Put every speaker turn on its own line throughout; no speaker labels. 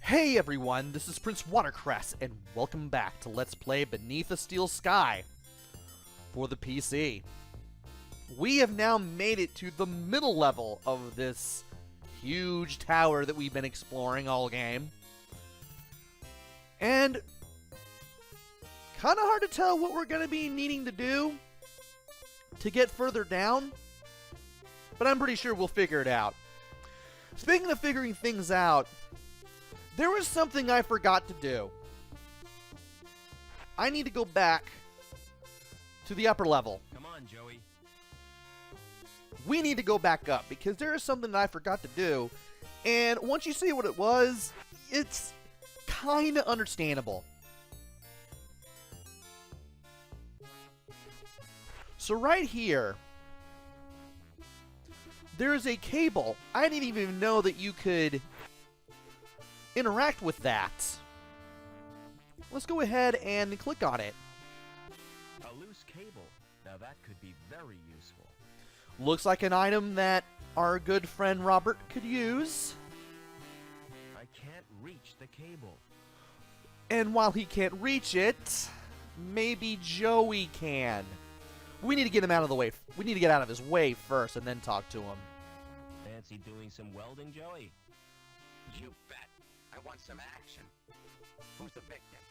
Hey everyone, this is PrinceWatercress, and welcome back to Let's Play Beneath a Steel Sky for the PC. We have now made it to the middle level of this huge tower that we've been exploring all game. And kind of hard to tell what we're going to be needing to do to get further down, but I'm pretty sure we'll figure it out. Speaking of figuring things out, there was something I forgot to do. I need to go back to the upper level.
Come on, Joey.
We need to go back up because there is something that I forgot to do. And once you see what it was, it's kind of understandable. So right here, there is a cable. I didn't even know that you could interact with that. Let's go ahead and click on it.
A loose cable. Now that could be very useful.
Looks like an item that our good friend Robert could use.
I can't reach the cable.
And while he can't reach it, maybe Joey can. We need to get him out of the way. We need to get out of his way first and then talk to him.
Fancy doing some welding, Joey?
You bet. I want some action. Who's the victim?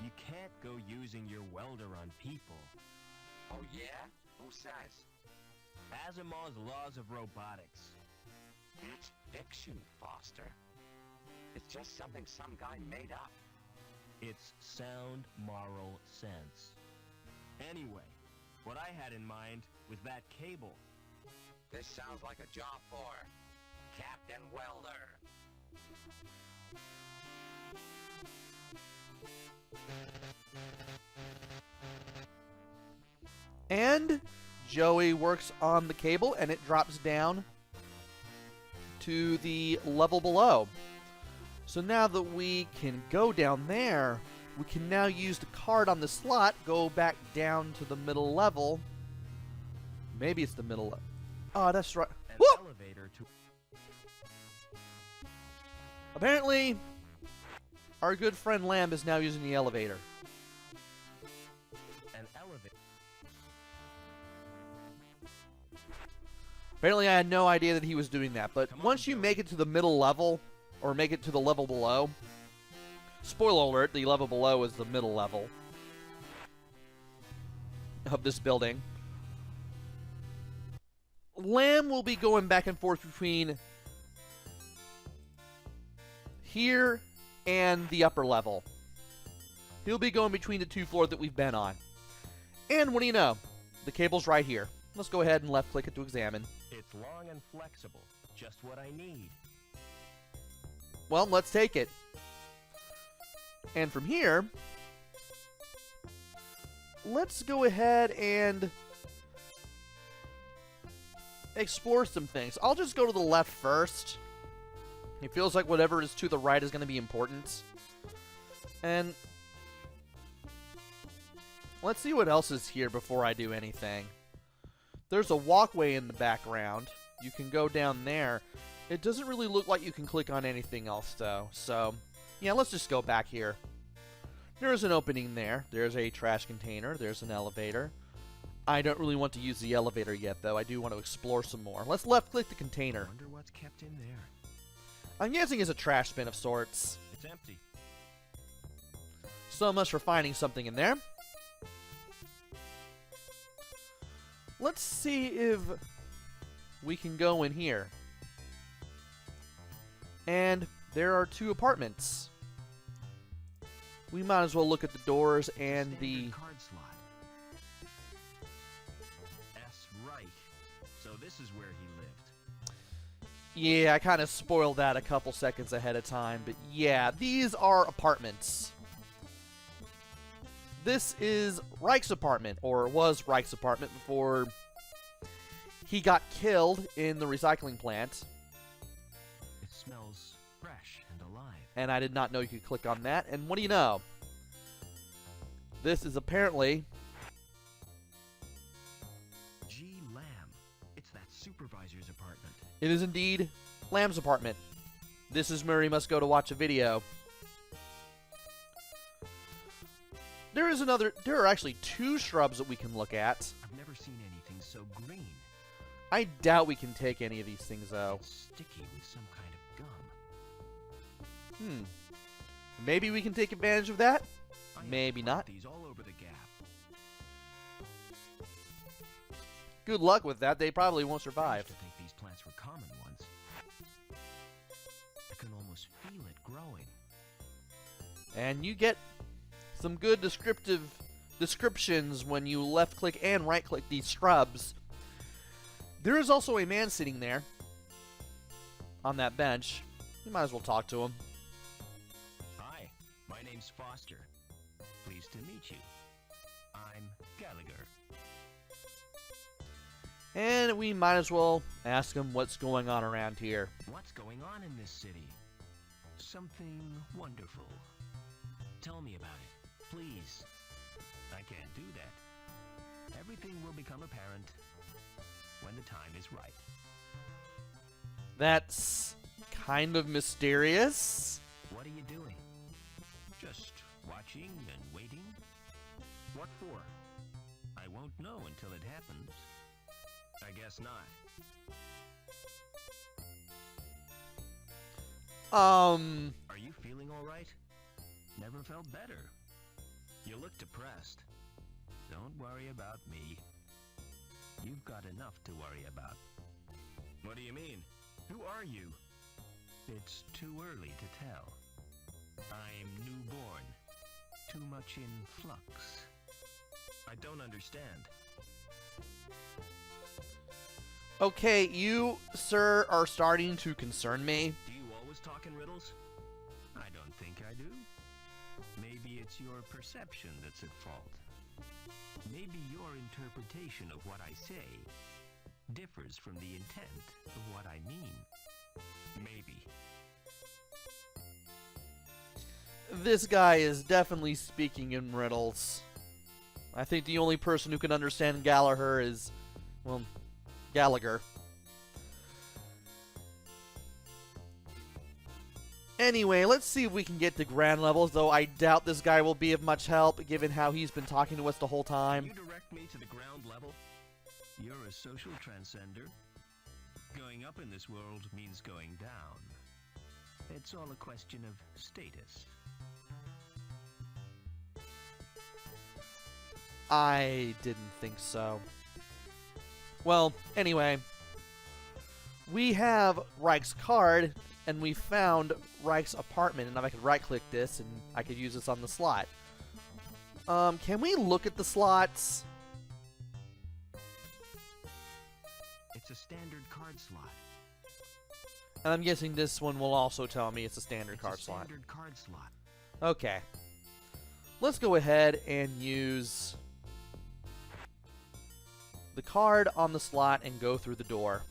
You can't go using your welder on people.
Oh yeah? Who says?
Asimov's laws of robotics.
That's fiction, Foster. It's just something some guy made up.
It's sound moral sense. Anyway, what I had in mind was that cable.
This sounds like a job for Captain Welder.
And Joey works on the cable and it drops down to the level below. So now that we can go down there, we can now use the card on the slot, go back down to the middle level. Maybe it's the middle level. Oh, that's right.
An
Whoop!
elevator to...
Apparently, our good friend Lamb is now using the elevator.
An elevator...
Apparently, I had no idea that he was doing that. But once you make it to the middle level, or make it to the level below, spoiler alert, the level below is the middle level of this building. Lamb will be going back and forth between here and the upper level. He'll be going between the two floors that we've been on. And what do you know? The cable's right here. Let's go ahead and left click it to examine.
It's long and flexible. Just what I need.
Well, let's take it. And from here, let's go ahead and explore some things. I'll just go to the left first. It feels like whatever is to the right is going to be important. And let's see what else is here before I do anything. There's a walkway in the background. You can go down there. It doesn't really look like you can click on anything else, though. So, yeah, let's just go back here. There's an opening there. There's a trash container. There's an elevator. I don't really want to use the elevator yet, though. I do want to explore some more. Let's left-click the container.
Wonder what's kept in there.
I'm guessing it's a trash bin of sorts.
It's empty.
So much for finding something in there. Let's see if we can go in here. And there are two apartments. We might as well look at the doors and the...
card slot. That's right. So this is where he lived.
Yeah, I kind of spoiled that a couple seconds ahead of time. But yeah, these are apartments. This is Reich's apartment, or was Reich's apartment before he got killed in the recycling plant.
It smells fresh and alive.
And I did not know you could click on that. And what do you know? This is apparently...
G. Lamb. It's that supervisor's apartment.
It is indeed Lamb's apartment. This is Murray Must Go to watch a video. There are actually 2 shrubs that we can look at.
I've never seen anything so green.
I doubt we can take any of these things, though.
It's sticky with some kind of gum.
Maybe we can take advantage of that?
I have
Maybe not.
these all over the gap.
Good luck with that. They probably won't
I
survive.
used to think these plants were common ones. I can almost feel it growing.
And you get some good descriptions when you left-click and right-click these shrubs. There is also a man sitting there on that bench. You might as well talk to him.
Hi, my name's Foster. Pleased to meet you. I'm Gallagher.
And we might as well ask him what's going on around here.
What's going on in this city? Something wonderful. Tell me about it, please. I can't do that. Everything will become apparent when the time is right.
That's kind of mysterious.
What are you doing? Just watching and waiting? What for? I won't know until it happens. I guess not. Are you feeling all right? Never felt better. You look depressed. Don't worry about me. You've got enough to worry about. What do you mean? Who are you? It's too early to tell. I'm newborn. Too much in flux. I don't understand.
Okay, you, sir, are starting to concern me.
Do you always talk in riddles? I don't think I do. Maybe it's your perception that's at fault. Maybe your interpretation of what I say differs from the intent of what I mean. Maybe.
This guy is definitely speaking in riddles. I think the only person who can understand Gallagher is, well, Gallagher. Anyway, let's see if we can get to ground levels, though I doubt this guy will be of much help, given how he's been talking to us the whole time.
Can you direct me to the ground level? You're a social transcender. Going up in this world means going down. It's all a question of status.
I didn't think so. Well, anyway, we have Reich's card, and we found Reich's apartment, and if I could right-click this, and I could use this on the slot. Can we look at the slots?
It's a standard card slot.
And I'm guessing this one will also tell me it's a standard card slot.
Standard card slot.
Okay. Let's go ahead and use the card on the slot and go through the door.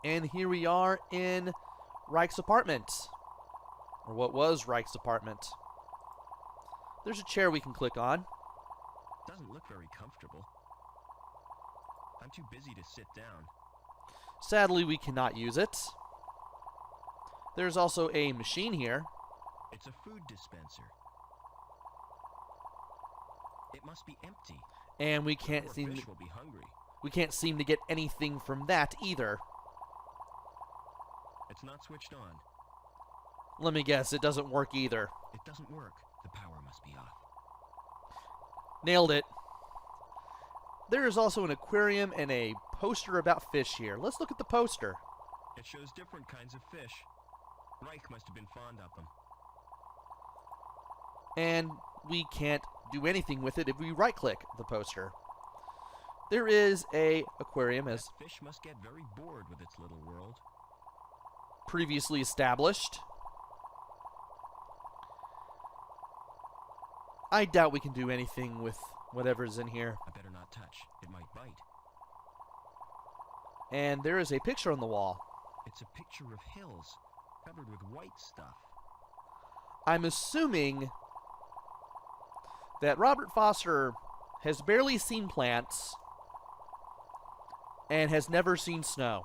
And here we are in Reich's apartment. Or what was Reich's apartment. There's a chair we can click on.
Doesn't look very comfortable. I'm too busy to sit down.
Sadly, we cannot use it. There's also a machine here.
It's a food dispenser. It must be empty.
And we can't
Or
seem
fish will be hungry.
to get anything from that either.
It's not switched on.
Let me guess, it doesn't work either.
It doesn't work. The power must be off.
Nailed it. There is also an aquarium and a poster about fish here. Let's look at the poster.
It shows different kinds of fish. Reich must have been fond of them.
And we can't do anything with it if we right-click the poster. There is a aquarium, as
That fish must get very bored with its little world.
previously established. I doubt we can do anything with whatever's in here.
I better not touch. It might bite.
And there is a picture on the wall.
It's a picture of hills covered with white stuff.
I'm assuming that Robert Foster has barely seen plants and has never seen snow.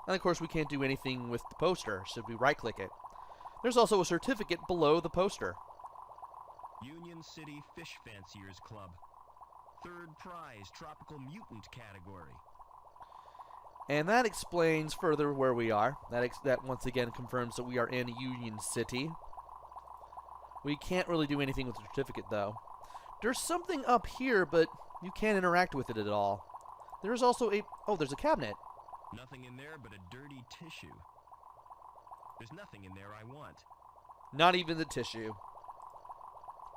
And of course, we can't do anything with the poster, should we right-click it. There's also a certificate below the poster.
Union City Fish Fanciers Club. Third prize, Tropical Mutant category.
And that explains further where we are. That once again confirms that we are in Union City. We can't really do anything with the certificate, though. There's something up here, but you can't interact with it at all. There's also a... Oh, there's a cabinet.
Nothing in there but a dirty tissue. There's nothing in there I want.
Not even the tissue.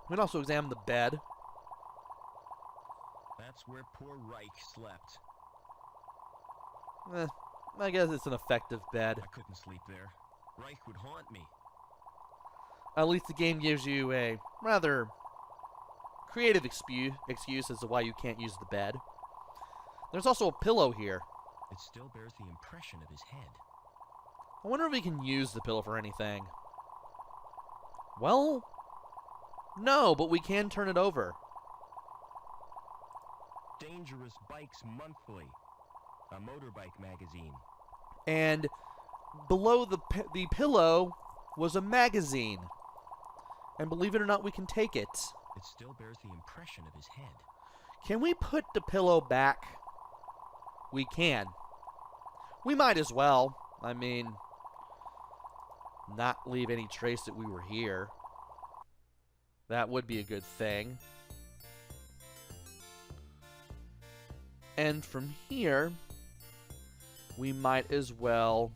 We can also examine the bed.
That's where poor Reich slept.
I guess it's an effective bed.
I couldn't sleep there. Reich would haunt me.
At least the game gives you a rather creative excuse as to why you can't use the bed. There's also a pillow here.
It still bears the impression of his head.
I wonder if we can use the pillow for anything. Well, no, but we can turn it over.
Dangerous Bikes Monthly, a motorbike magazine.
And below the pillow was a magazine. And believe it or not, we can take it.
It still bears the impression of his head.
Can we put the pillow back? We can. We might as well. I mean, not leave any trace that we were here. That would be a good thing. And from here, we might as well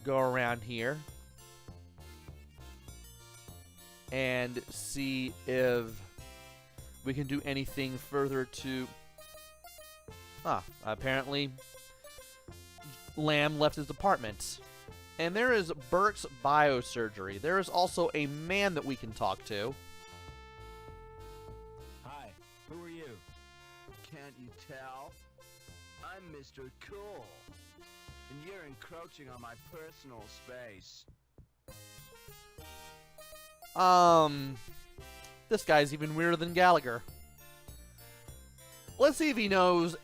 go around here and see if we can do anything further to... apparently Lamb left his apartment. And there is Burke's biosurgery. There is also a man that we can talk to.
Hi, who are you? Can't you tell? I'm Mr. Cool. And you're encroaching on my personal space.
This guy's even weirder than Gallagher. Let's see if he knows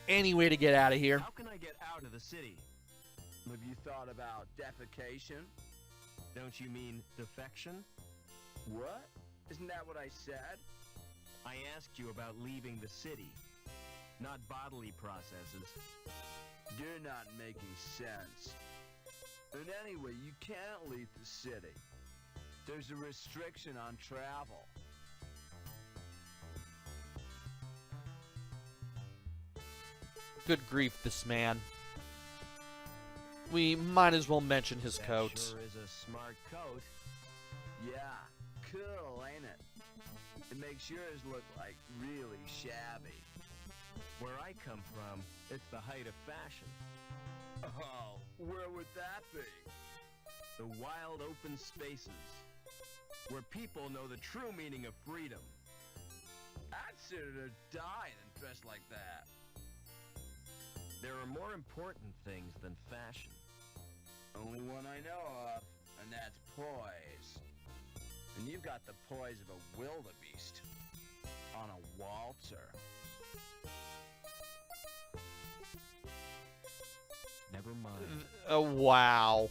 any way to get out of here.
How can I get out of the city? Have you thought about defecation?
Don't you mean defection?
What? Isn't that what I said?
I asked you about leaving the city, not bodily processes.
You're not making sense. And anyway, you can't leave the city. There's a restriction on travel.
Good grief, this man. We might as well mention his coat.
That sure is a smart coat.
Yeah, cool, ain't it? It makes yours look like really shabby.
Where I come from, it's the height of fashion.
Oh, where would that be?
The wild open spaces, where people know the true meaning of freedom.
I'd sooner die than dress like that.
There are more important things than fashion.
Only one I know of, and that's poise. And you've got the poise of a wildebeest on a waltzer.
Never mind.
Wow.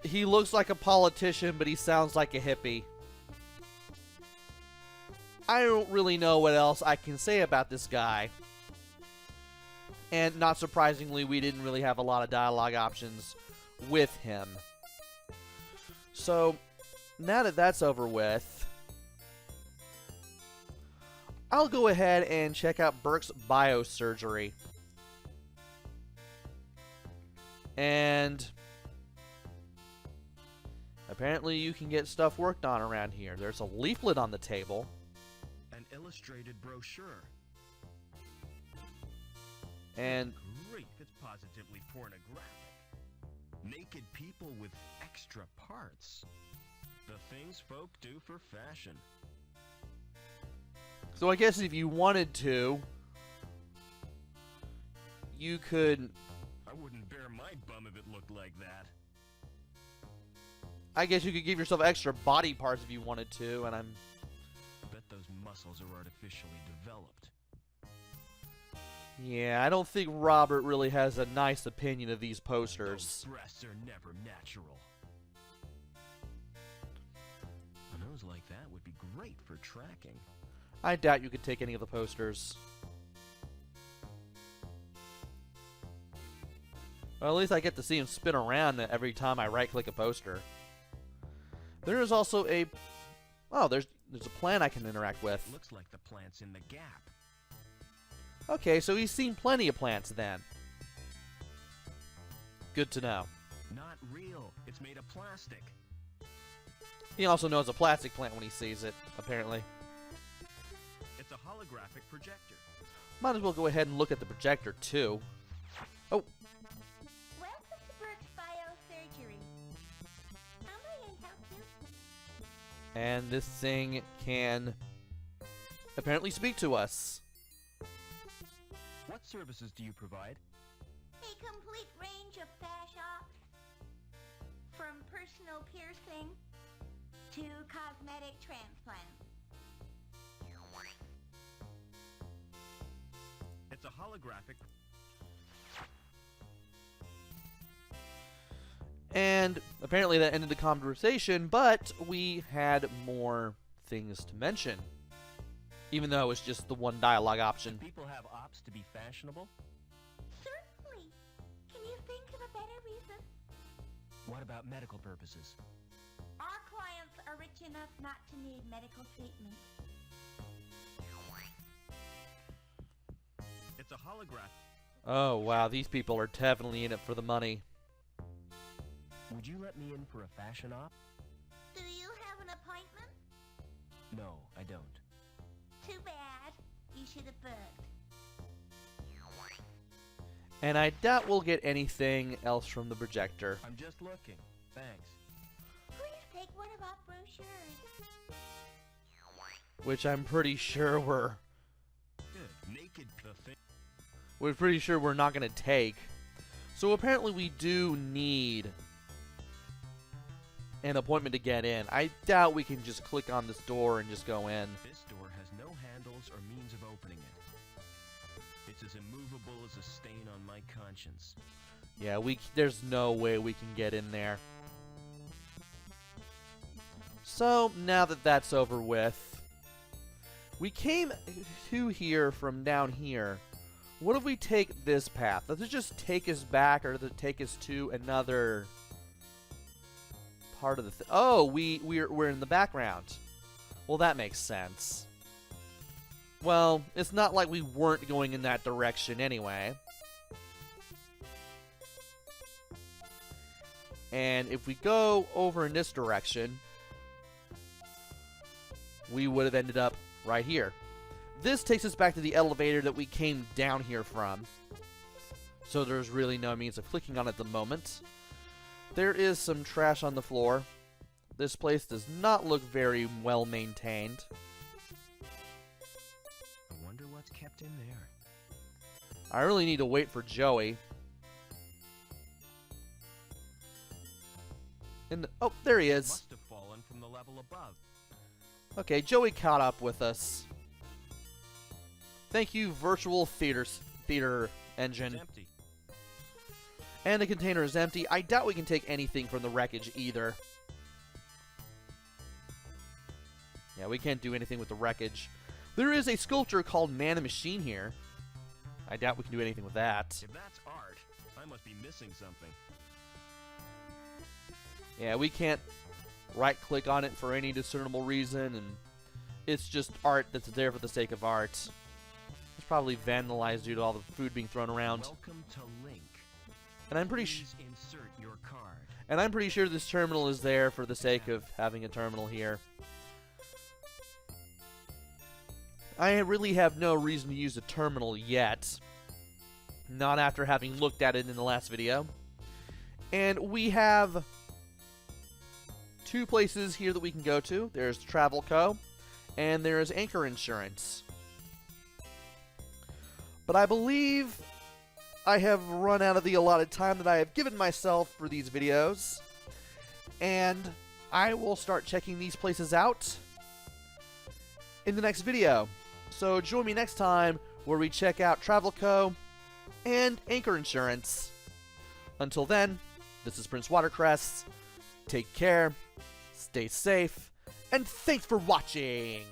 He looks like a politician, but he sounds like a hippie. I don't really know what else I can say about this guy. And not surprisingly, we didn't really have a lot of dialogue options with him. So, now that that's over with, I'll go ahead and check out Burke's biosurgery. And apparently you can get stuff worked on around here. There's a leaflet on the table.
An illustrated brochure.
And
Grief, it's positively pornographic. Naked people with extra parts. The things folk do for fashion.
so I guess if you wanted to, you could...
I wouldn't bear my bum if it looked like that.
I guess you could give yourself extra body parts if you wanted to, and I'm...
Bet those muscles are artificially developed.
Yeah, I don't think Robert really has a nice opinion of these
Those
posters.
breasts are never natural. A nose like that would be great for tracking.
I doubt you could take any of the posters. Well, at least I get to see him spin around every time I right-click a poster. There is also a... Oh, there's a plant I can interact with.
Looks like the plant's in the gap.
Okay, so he's seen plenty of plants then. Good to know.
Not real. It's made of plastic.
He also knows a plastic plant when he sees it, apparently.
It's a holographic projector.
Might as well go ahead and look at the projector, too. Oh,
Welcome to Burke's Biosurgery. How may I help you?
and this thing can apparently speak to us.
What services do you provide?
A complete range of fash ops. From personal piercing to cosmetic transplants.
It's a holographic.
And apparently that ended the conversation, but we had more things to mention. Even though it was just the one dialogue option.
People have ops to be fashionable?
Certainly. Can you think of a better reason?
What about medical purposes?
Our clients are rich enough not to need medical treatment.
It's a holograph.
Oh, wow, these people are definitely in it for the money.
Would you let me in for a fashion op?
Do you have an appointment?
No, I don't.
Too bad. You should have booked.
And I doubt we'll get anything else from the projector.
I'm just looking. Thanks.
Please take one of our brochures.
Which I'm pretty sure we're
Naked buffet.
not going to take. So apparently we do need an appointment to get in. I doubt we can just click on this door and just go in.
This door has no handles or means of opening it. It's as immovable as a stain on my conscience.
Yeah, there's no way we can get in there. So, now that that's over with, we came to here from down here. What if we take this path? Does it just take us back, or does it take us to another part of the oh, we're in the background. Well, that makes sense. Well, it's not like we weren't going in that direction anyway. And if we go over in this direction, we would have ended up right here. This takes us back to the elevator that we came down here from. So there's really no means of clicking on it at the moment. There is some trash on the floor. This place does not look very well maintained.
I wonder what's kept in there.
I really need to wait for Joey. Oh, there he is.
Must have fallen from the level above.
Okay, Joey caught up with us. Thank you, virtual theater engine.
It's empty.
And the container is empty. I doubt we can take anything from the wreckage either. Yeah, we can't do anything with the wreckage. There is a sculpture called Man and Machine here. I doubt we can do anything with that.
If that's art, I must be missing something.
Yeah, we can't right-click on it for any discernible reason, and it's just art that's there for the sake of art. It's probably vandalized due to all the food being thrown around.
Welcome to Link.
And I'm pretty
Please insert your card.
And I'm pretty sure this terminal is there for the sake of having a terminal here. I really have no reason to use a terminal yet. Not after having looked at it in the last video. And we have two places here that we can go to. There's Travel Co. and there is Anchor Insurance. But I believe I have run out of the allotted time that I have given myself for these videos. And I will start checking these places out in the next video. So join me next time where we check out Travel Co. and Anchor Insurance. Until then, this is PrinceWatercress. Take care, stay safe, and thanks for watching!